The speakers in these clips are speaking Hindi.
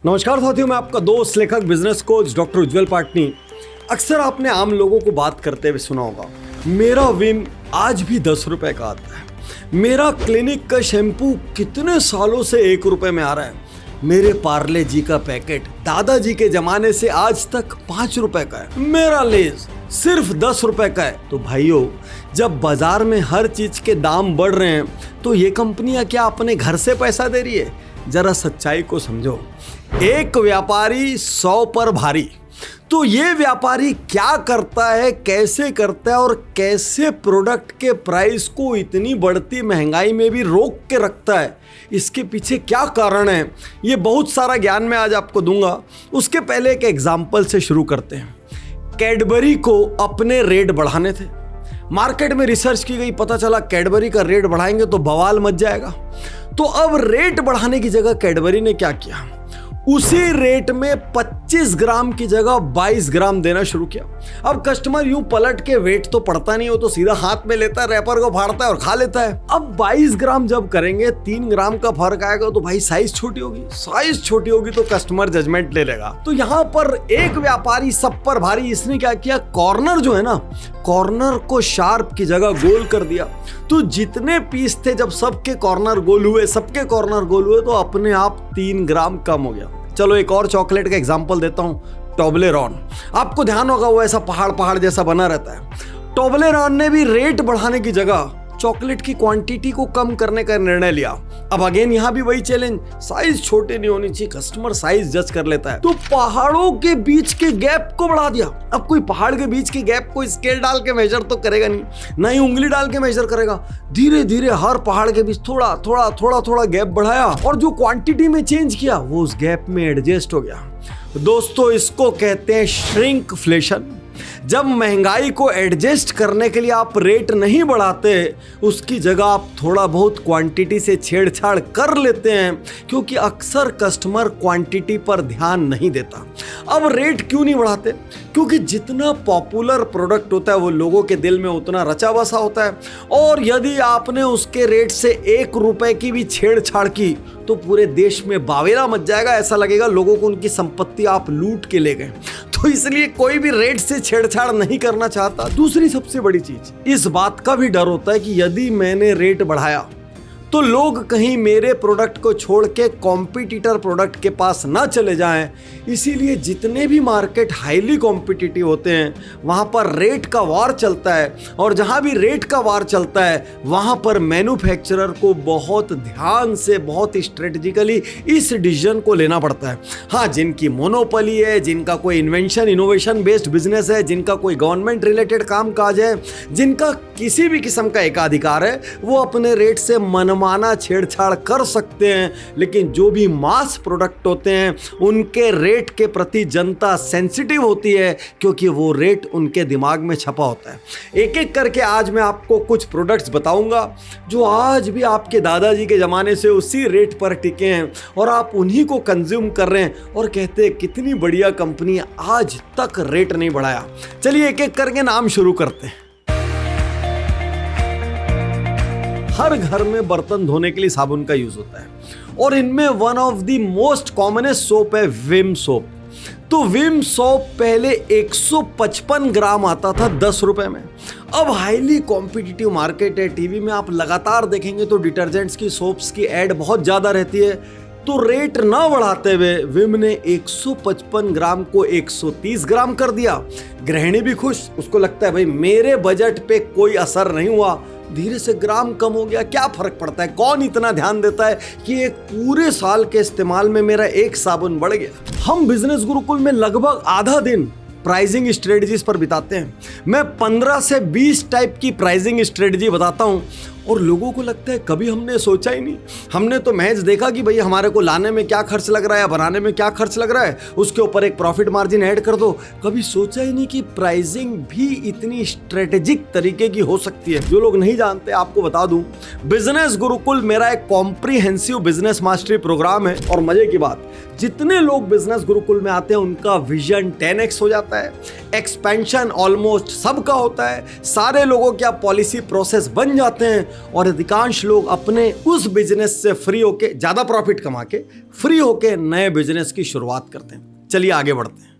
नमस्कार साथियों, मैं आपका दोस्त लेखक बिजनेस कोच डॉक्टर उज्जवल पाटनी। अक्सर आपने आम लोगों को बात करते हुए सुना होगा, मेरा विम आज भी 10 रुपए का आता है, मेरा क्लिनिक का शैम्पू कितने सालों से 1 रुपए में आ रहा है, मेरे पार्ले जी का पैकेट दादाजी के जमाने से आज तक 5 रुपए का है, मेरा लेज सिर्फ 10 रुपए का है। तो भाइयों, जब बाजार में हर चीज के दाम बढ़ रहे हैं तो ये कंपनियां क्या अपने घर से पैसा दे रही है? जरा सच्चाई को समझो। एक व्यापारी 100 पर भारी। तो ये व्यापारी क्या करता है, कैसे करता है और कैसे प्रोडक्ट के प्राइस को इतनी बढ़ती महंगाई में भी रोक के रखता है, इसके पीछे क्या कारण है, ये बहुत सारा ज्ञान मैं आज आपको दूंगा। उसके पहले एक एग्जाम्पल से शुरू करते हैं। कैडबरी को अपने रेट बढ़ाने थे, मार्केट में रिसर्च की गई, पता चला कैडबरी का रेट बढ़ाएंगे तो बवाल मच जाएगा। तो अब रेट बढ़ाने की जगह कैडबरी ने क्या किया, उसी रेट में 25 ग्राम की जगह 22 ग्राम देना शुरू किया। अब कस्टमर यूं पलट के वेट तो पड़ता नहीं, हो तो सीधा हाथ में लेता है, रैपर को फाड़ता है और खा लेता है। अब 22 ग्राम जब करेंगे 3 ग्राम का फर्क आएगा तो भाई साइज छोटी होगी, साइज छोटी होगी तो कस्टमर जजमेंट ले लेगा। तो यहां पर एक व्यापारी सब पर भारी, इसने क्या किया, कॉर्नर जो है ना, कॉर्नर को शार्प की जगह गोल कर दिया। तो जितने पीस थे, जब सबके कॉर्नर गोल हुए, तो अपने आप 3 ग्राम कम हो गया। चलो एक और चॉकलेट का एग्जांपल देता हूं, टोबलेरोन। आपको ध्यान होगा वो ऐसा पहाड़ जैसा बना रहता है। टोबलेरोन ने भी रेट बढ़ाने की जगह चॉकलेट की क्वांटिटी को कम करने का निर्णय लिया। अब अगेन यहां भी वही चैलेंज, साइज छोटे नहीं होनी चाहिए, कस्टमर साइज जज कर लेता है। तो पहाड़ों के बीच के गैप को बढ़ा दिया। अब कोई पहाड़ के बीच के गैप को स्केल डाल के मेजर तो करेगा नहीं, ना ही उंगली डाल के मेजर करेगा। धीरे धीरे हर पहाड़ के बीच थोड़ा गैप बढ़ाया और जो क्वांटिटी में चेंज किया वो उस गैप में एडजस्ट हो गया। दोस्तों, इसको कहते हैं श्रिंकफ्लेशन। जब महंगाई को एडजस्ट करने के लिए आप रेट नहीं बढ़ाते, उसकी जगह आप थोड़ा बहुत क्वांटिटी से छेड़छाड़ कर लेते हैं, क्योंकि अक्सर कस्टमर क्वांटिटी पर ध्यान नहीं देता। अब रेट क्यों नहीं बढ़ाते? क्योंकि जितना पॉपुलर प्रोडक्ट होता है वो लोगों के दिल में उतना रचा बसा होता है, और यदि आपने उसके रेट से 1 रुपए की भी छेड़छाड़ की तो पूरे देश में बावेला मच जाएगा। ऐसा लगेगा लोगों को उनकी संपत्ति आप लूट के ले गए। तो इसलिए कोई भी रेट से छेड़छाड़ नहीं करना चाहता। दूसरी सबसे बड़ी चीज, इस बात का भी डर होता है कि यदि मैंने रेट बढ़ाया तो लोग कहीं मेरे प्रोडक्ट को छोड़ के कॉम्पिटिटर प्रोडक्ट के पास ना चले जाएं। इसीलिए जितने भी मार्केट हाईली कॉम्पिटिटिव होते हैं वहां पर रेट का वार चलता है, और जहां भी रेट का वार चलता है वहां पर मैन्युफैक्चरर को बहुत ध्यान से, बहुत स्ट्रेटेजिकली इस डिसीजन को लेना पड़ता है। हाँ, जिनकी मोनोपोली है, जिनका कोई इन्वेंशन इनोवेशन बेस्ड बिजनेस है, जिनका कोई गवर्नमेंट रिलेटेड काम काज है, जिनका किसी भी किस्म का एकाधिकार है, वो अपने रेट से मनमाना छेड़छाड़ कर सकते हैं। लेकिन जो भी मास प्रोडक्ट होते हैं उनके रेट के प्रति जनता सेंसिटिव होती है, क्योंकि वो रेट उनके दिमाग में छपा होता है। एक एक करके आज मैं आपको कुछ प्रोडक्ट्स बताऊंगा जो आज भी आपके दादाजी के ज़माने से उसी रेट पर टिके हैं, और आप उन्हीं को कंज्यूम कर रहे हैं और कहते हैं कितनी बढ़िया कंपनी आज तक रेट नहीं बढ़ाया। चलिए एक एक करके नाम शुरू करते हैं। हर घर में बर्तन धोने के लिए साबुन का यूज होता है, और इनमें one of the most commonest soap है विम सोप। तो विम सोप पहले 155 ग्राम आता था 10 रुपए में। अब हाईली कॉम्पिटिटिव मार्केट है, टीवी में आप लगातार देखेंगे तो डिटर्जेंट्स की, सोप्स की एड बहुत ज़्यादा रहती है। तो रेट ना बढ़ाते हुए विम ने 155 ग्राम को 130 ग्राम कर दिया। गृहिणी भी खुश, उसको लगता है भाई मेरे बजट पे कोई असर नहीं हुआ, धीरे से ग्राम कम हो गया, क्या फर्क पड़ता है, कौन इतना ध्यान देता है कि एक पूरे साल के इस्तेमाल में मेरा एक साबुन बढ़ गया। हम बिजनेस गुरुकुल में लगभग आधा दिन प्राइसिंग स्ट्रेटजीज पर बिताते हैं। मैं 15 से 20 टाइप की प्राइसिंग स्ट्रेटजी बताता हूं, और लोगों को लगता है कभी हमने सोचा ही नहीं। हमने तो महज देखा कि भाई हमारे को लाने में क्या खर्च लग रहा है या बनाने में क्या खर्च लग रहा है, उसके ऊपर एक प्रॉफिट मार्जिन ऐड कर दो। कभी सोचा ही नहीं कि प्राइसिंग भी इतनी स्ट्रेटेजिक तरीके की हो सकती है। जो लोग नहीं जानते आपको बता दूं, बिजनेस गुरुकुल मेरा एक कॉम्प्रिहेंसिव बिजनेस मास्टरी प्रोग्राम है, और मजे की बात, जितने लोग बिजनेस गुरुकुल में आते हैं उनका विजन 10x हो जाता है, एक्सपेंशन ऑलमोस्ट सबका होता है, सारे लोगों क्या पॉलिसी प्रोसेस बन जाते हैं, और अधिकांश लोग अपने उस बिजनेस से फ्री होके, ज़्यादा प्रॉफिट कमा के फ्री होके नए बिजनेस की शुरुआत करते हैं। चलिए आगे बढ़ते हैं।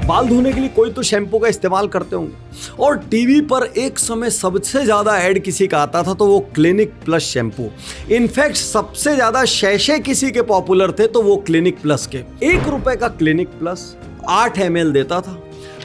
बाल धोने के लिए कोई तो शैम्पू का इस्तेमाल करते होंगे और टीवी पर एक समय सबसे ज्यादा ऐड किसी का आता था तो वो क्लिनिक प्लस शैम्पू। इनफैक्ट सबसे ज्यादा शैशे किसी के पॉपुलर थे तो वो क्लिनिक प्लस के। 1 रुपए का क्लिनिक प्लस 8 ml देता था,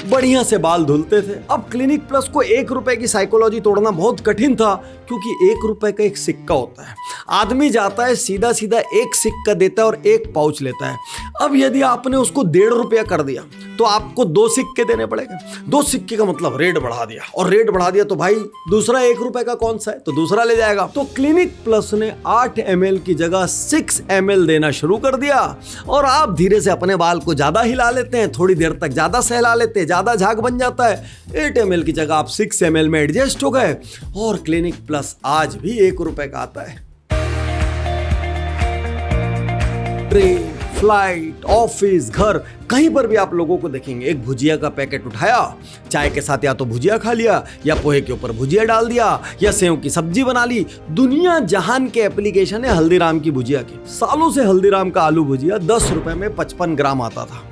बढ़िया से बाल धुलते थे। अब क्लिनिक प्लस को 1 रुपए की साइकोलॉजी तोड़ना बहुत कठिन था क्योंकि 1 रुपए का एक सिक्का होता है। आदमी जाता है सीधा सीधा एक सिक्का देता है और एक पाउच लेता है। अब यदि आपने उसको 1.5 रुपया कर दिया तो आपको 2 सिक्के देने पड़ेंगे। 2 सिक्के का मतलब रेट बढ़ा दिया, और रेट बढ़ा दिया तो भाई दूसरा 1 रुपए का कौन सा है तो दूसरा ले जाएगा। तो क्लिनिक प्लस ने 8 ml की जगह 6 ml देना शुरू कर दिया और आप धीरे से अपने बाल को ज्यादा हिला लेते हैं, थोड़ी देर तक ज्यादा सहला लेते हैं, ज्यादा झाग बन जाता है। 8 ml की जगह आप 6 ml में एडजस्ट हो गए और क्लिनिक प्लस आज भी 1 रुपए का आता है। ट्रेन, फ्लाइट, ऑफिस, घर, कहीं पर भी आप लोगों को देखेंगे एक भुजिया का पैकेट उठाया, चाय के साथ या तो भुजिया खा लिया या पोहे के ऊपर भुजिया डाल दिया या सेव की सब्जी बना ली। दुनिया जहान के एप्लीकेशन है हल्दीराम की भुजिया के। सालों से हल्दीराम का आलू भुजिया 10 रुपए में 55 ग्राम आता था।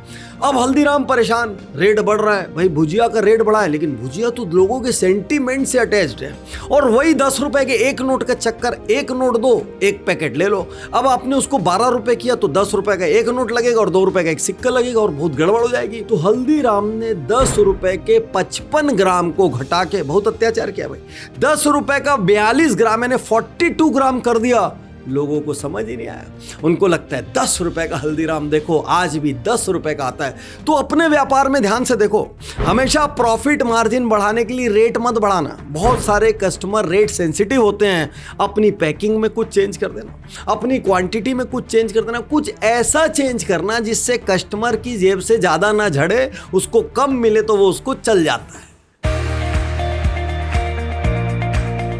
अब हल्दीराम परेशान, रेट बढ़ रहा है। भाई भुजिया का रेट बढ़ा है लेकिन भुजिया तो लोगों के सेंटीमेंट से अटैच्ड है और वही 10 रुपए के एक नोट का चक्कर, एक नोट दो एक पैकेट ले लो। अब आपने उसको 12 रुपए किया तो 10 रुपए का एक नोट लगेगा और 2 रुपए का एक सिक्का लगेगा और बहुत गड़बड़ हो जाएगी। तो हल्दीराम ने 10 रुपए के 55 ग्राम को घटा के बहुत अत्याचार किया भाई। 10 रुपए का 42 ग्राम यानी 42 ग्राम कर दिया। लोगों को समझ ही नहीं आया, उनको लगता है 10 रुपए का हल्दीराम देखो आज भी 10 रुपए का आता है। तो अपने व्यापार में ध्यान से देखो, हमेशा प्रॉफिट मार्जिन बढ़ाने के लिए रेट मत बढ़ाना। बहुत सारे कस्टमर रेट सेंसिटिव होते हैं। अपनी पैकिंग में कुछ चेंज कर देना, अपनी क्वांटिटी में कुछ चेंज कर देना, कुछ ऐसा चेंज करना जिससे कस्टमर की जेब से ज्यादा ना झड़े, उसको कम मिले तो वो उसको चल जाता है।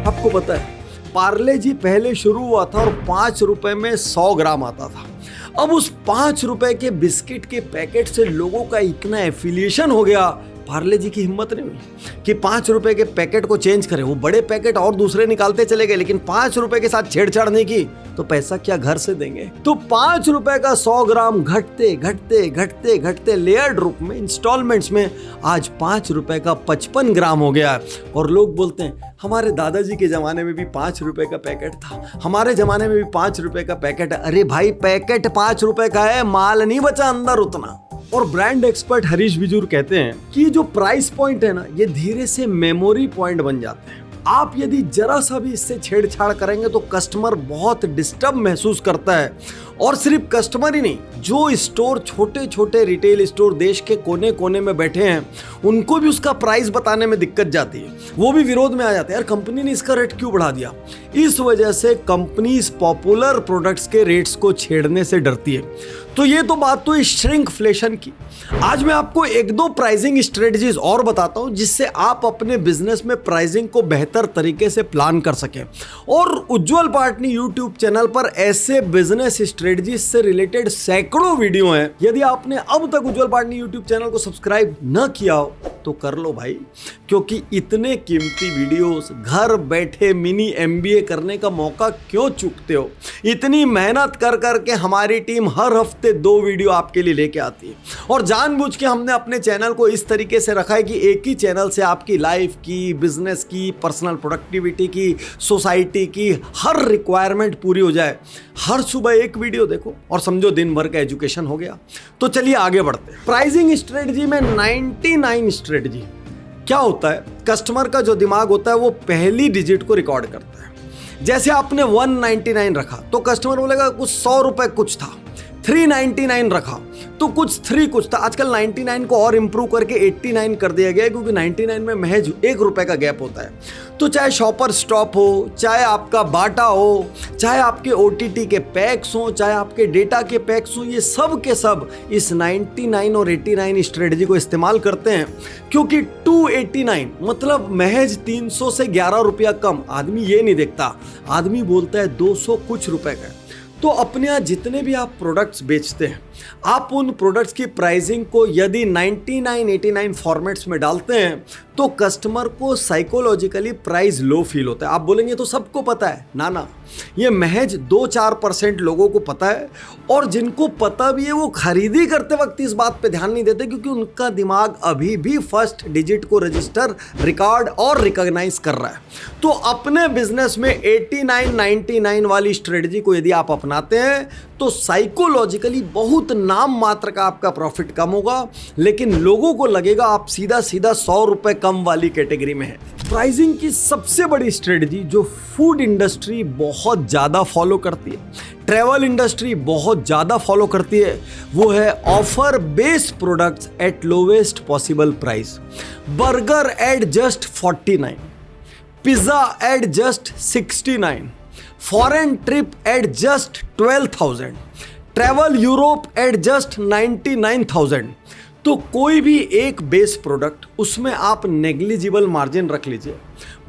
आपको पता है पार्ले जी पहले शुरू हुआ था और 5 रुपए में 100 ग्राम आता था। अब उस 5 रुपए के बिस्किट के पैकेट से लोगों का इतना एफिलिएशन हो गया, पार्ले जी की हिम्मत नहीं हुई कि 5 रुपए के पैकेट को चेंज करें। वो बड़े पैकेट और दूसरे निकालते चले गए लेकिन 5 रुपए के साथ छेड़छाड़ नहीं की तो पैसा क्या घर से देंगे। तो 5 रुपए का 100 ग्राम घटते घटते घटते घटते लेयर्ड रूप में इंस्टॉलमेंट्स में आज 5 रुपए का 55 ग्राम हो गया। और लोग बोलते हैं हमारे दादाजी के जमाने में भी 5 रुपए का पैकेट था, हमारे जमाने में भी 5 रुपए का पैकेट है। अरे भाई पैकेट 5 रुपए का है, माल नहीं बचा अंदर उतना। और ब्रांड एक्सपर्ट हरीश बिजूर कहते हैं कि जो प्राइस पॉइंट है ना, ये धीरे से मेमोरी पॉइंट बन जाते हैं। आप यदि जरा सा भी इससे छेड़छाड़ करेंगे तो कस्टमर बहुत डिस्टर्ब महसूस करता है। और सिर्फ कस्टमर ही नहीं, जो स्टोर छोटे छोटे रिटेल स्टोर देश के कोने कोने में बैठे हैं उनको भी उसका प्राइस बताने में दिक्कत जाती है। वो भी विरोध में आ जाते हैं, यार कंपनी ने इसका रेट क्यों बढ़ा दिया। इस वजह से कंपनीज पॉपुलर प्रोडक्ट्स के रेट्स को छेड़ने से डरती है। तो ये तो बात तो श्रिंकफ्लेशन की। आज मैं आपको 1-2 प्राइसिंग स्ट्रेटजीज और बताता हूं जिससे आप अपने बिजनेस में प्राइसिंग को बेहतर तरीके से प्लान कर सकें। और उज्ज्वल पार्टनी यूट्यूब चैनल पर ऐसे बिजनेस स्ट्रेटजीज से रिलेटेड सैकड़ों वीडियो हैं। यदि आपने अब तक उज्ज्वल पार्टनी यूट्यूब चैनल को सब्सक्राइब न किया हो तो कर लो भाई, क्योंकि इतने कीमती वीडियोस घर बैठे मिनी MBA करने का मौका क्यों चूकते हो। इतनी मेहनत कर करके हमारी टीम हर हफ्ते 2 वीडियो आपके लिए लेके आती है और जानबूझ के हमने अपने चैनल को इस तरीके से रखा है कि एक ही चैनल से आपकी लाइफ की, बिजनेस की, पर्सनल प्रोडक्टिविटी की, सोसाइटी की हर रिक्वायरमेंट पूरी हो जाए। हर सुबह एक वीडियो देखो और समझो दिन भर का एजुकेशन हो गया। तो चलिए आगे बढ़ते हैं। प्राइसिंग स्ट्रेटजी में 99 स्ट्रेटजी क्या होता है, कस्टमर का जो दिमाग होता है वो पहली डिजिट को रिकॉर्ड करता है। जैसे आपने 199 रखा तो कस्टमर बोलेगा कुछ 100 रुपए कुछ था। 399 रखा तो कुछ 3 कुछ था। आजकल 99 को और इंप्रूव करके 89 कर दिया गया है क्योंकि 99 में महज 1 रुपए का गैप होता है। तो चाहे शॉपर स्टॉप हो, चाहे आपका बाटा हो, चाहे आपके OTT के पैक्स हो, चाहे आपके डेटा के पैक्स हो, ये सब के सब इस 99 और 89 स्ट्रेटजी को इस्तेमाल करते हैं। क्योंकि 289 मतलब महज 300 से 11 रुपया कम आदमी ये नहीं देखता, आदमी बोलता है 200 कुछ रुपए का। तो अपने यहाँ जितने भी आप प्रोडक्ट्स बेचते हैं, आप उन प्रोडक्ट्स की प्राइसिंग को यदि 99, 89 फॉर्मेट्स में डालते हैं तो कस्टमर को साइकोलॉजिकली प्राइस लो फील होता है। आप बोलेंगे तो सबको पता है, ना ना, ये महज 2-4% लोगों को पता है, और जिनको पता भी है वो खरीदी करते वक्त इस बात पे ध्यान नहीं देते, क्योंकि उनका दिमाग अभी भी फर्स्ट डिजिट को रजिस्टर, रिकॉर्ड और रिकॉग्नाइज कर रहा है। तो अपने बिजनेस में 89-99 वाली स्ट्रेटजी को यदि आप अपनाते हैं तो साइकोलॉजिकली बहुत नाम मात्र का आपका प्रॉफिट कम होगा, लेकिन लोगों को लगेगा आप सीधा सीधा 100 रुपए कम वाली कैटेगरी में है। प्राइसिंग की सबसे बड़ी स्ट्रेटजी जो फूड इंडस्ट्री बहुत ज़्यादा फॉलो करती है, ट्रैवल इंडस्ट्री बहुत ज़्यादा फॉलो करती है, वो है offer based products at lowest possible price. Burger at just 49, pizza at just 69, foreign trip at just 12,000, travel Europe at just 99,000। तो कोई भी एक बेस प्रोडक्ट, उसमें आप नेग्लिजिबल मार्जिन रख लीजिए,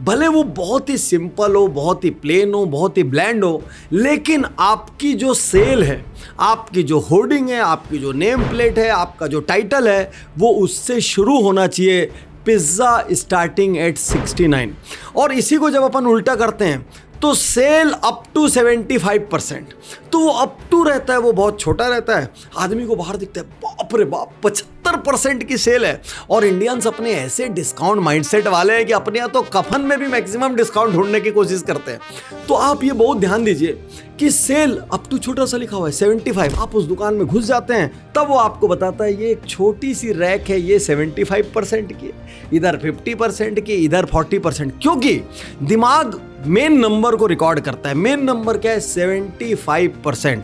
भले वो बहुत ही सिंपल हो, बहुत ही प्लेन हो, बहुत ही ब्लैंड हो, लेकिन आपकी जो सेल है, आपकी जो होर्डिंग है, आपकी जो नेम प्लेट है, आपका जो टाइटल है, वो उससे शुरू होना चाहिए, पिज्ज़ा स्टार्टिंग एट 69। और इसी को जब अपन उल्टा करते हैं तो सेल अप टू 75%, तो वो अप टू रहता है, वो बहुत छोटा रहता है, आदमी को बाहर दिखता है बाप रे बाप 75% की सेल है। और इंडियंस अपने ऐसे डिस्काउंट माइंडसेट वाले हैं कि अपने यहाँ तो कफन में भी मैक्सिमम डिस्काउंट ढूंढने की कोशिश करते हैं। तो आप ये बहुत ध्यान दीजिए कि सेल अप टू छोटा सा लिखा हुआ है 75, आप उस दुकान में घुस जाते हैं तब वो आपको बताता है ये एक छोटी सी रैक है, ये 75% की, इधर 50% की, इधर 40%, क्योंकि दिमाग मेन नंबर को रिकॉर्ड करता है। मेन नंबर क्या है? 75%।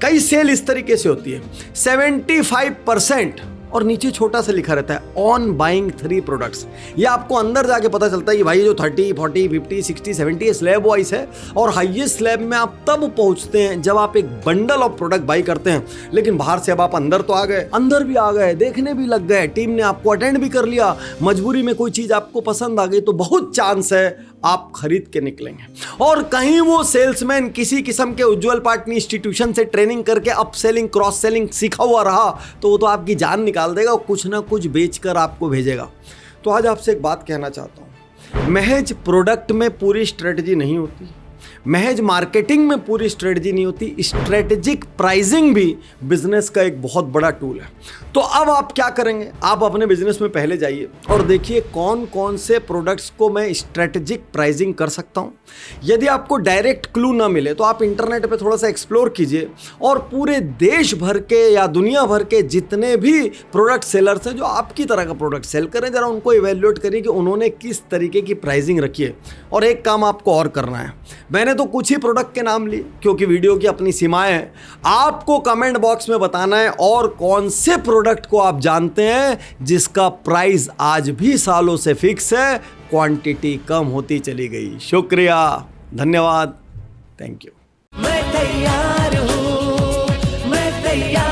कई सेल इस तरीके से होती है 75% और नीचे छोटा सा लिखा रहता है ऑन बाइंग 3 प्रोडक्ट्स। ये आपको अंदर जाके पता चलता है कि भाई जो 30, 40, 50, 60, 70 स्लैब वाइज है, और हाईएस्ट स्लैब में आप तब पहुंचते हैं जब आप एक बंडल ऑफ प्रोडक्ट बाई करते हैं। लेकिन बाहर से अब आप अंदर तो आ गए, अंदर भी आ गए, देखने भी लग गए, टीम ने आपको अटेंड भी कर लिया, मजबूरी में कोई चीज आपको पसंद आ गई तो बहुत चांस है आप खरीद के निकलेंगे। और कहीं वो सेल्समैन किसी किस्म के उज्जवल पार्टनी इंस्टीट्यूशन से ट्रेनिंग करके अप सेलिंग, क्रॉस सेलिंग सीखा हुआ रहा तो वो तो आपकी जान निकाल देगा, कुछ ना कुछ बेचकर आपको भेजेगा। तो आज आपसे एक बात कहना चाहता हूं, महज प्रोडक्ट में पूरी स्ट्रेटजी नहीं होती, महज मार्केटिंग में पूरी स्ट्रेटजी नहीं होती, स्ट्रेटेजिक प्राइसिंग भी बिजनेस का एक बहुत बड़ा टूल है। तो अब आप क्या करेंगे? आप अपने बिजनेस में पहले जाइए और देखिए कौन कौन से प्रोडक्ट्स को मैं स्ट्रेटेजिक प्राइसिंग कर सकता हूं। यदि आपको डायरेक्ट क्लू ना मिले तो आप इंटरनेट पे थोड़ा सा एक्सप्लोर कीजिए और पूरे देश भर के या दुनिया भर के जितने भी प्रोडक्ट सेलर्स हैं जो आपकी तरह का प्रोडक्ट सेल करें, जरा उनको इवेल्युएट करिए कि उन्होंने किस तरीके की प्राइसिंग रखी है। और एक काम आपको और करना है, मैंने तो कुछ ही प्रोडक्ट के नाम लिए क्योंकि वीडियो की अपनी सीमाएं हैं, आपको कमेंट बॉक्स में बताना है और कौन से प्रोडक्ट को आप जानते हैं जिसका प्राइस आज भी सालों से फिक्स है, क्वांटिटी कम होती चली गई। शुक्रिया, धन्यवाद, थैंक यू। मैं तैयार हूँ, मैं तैयार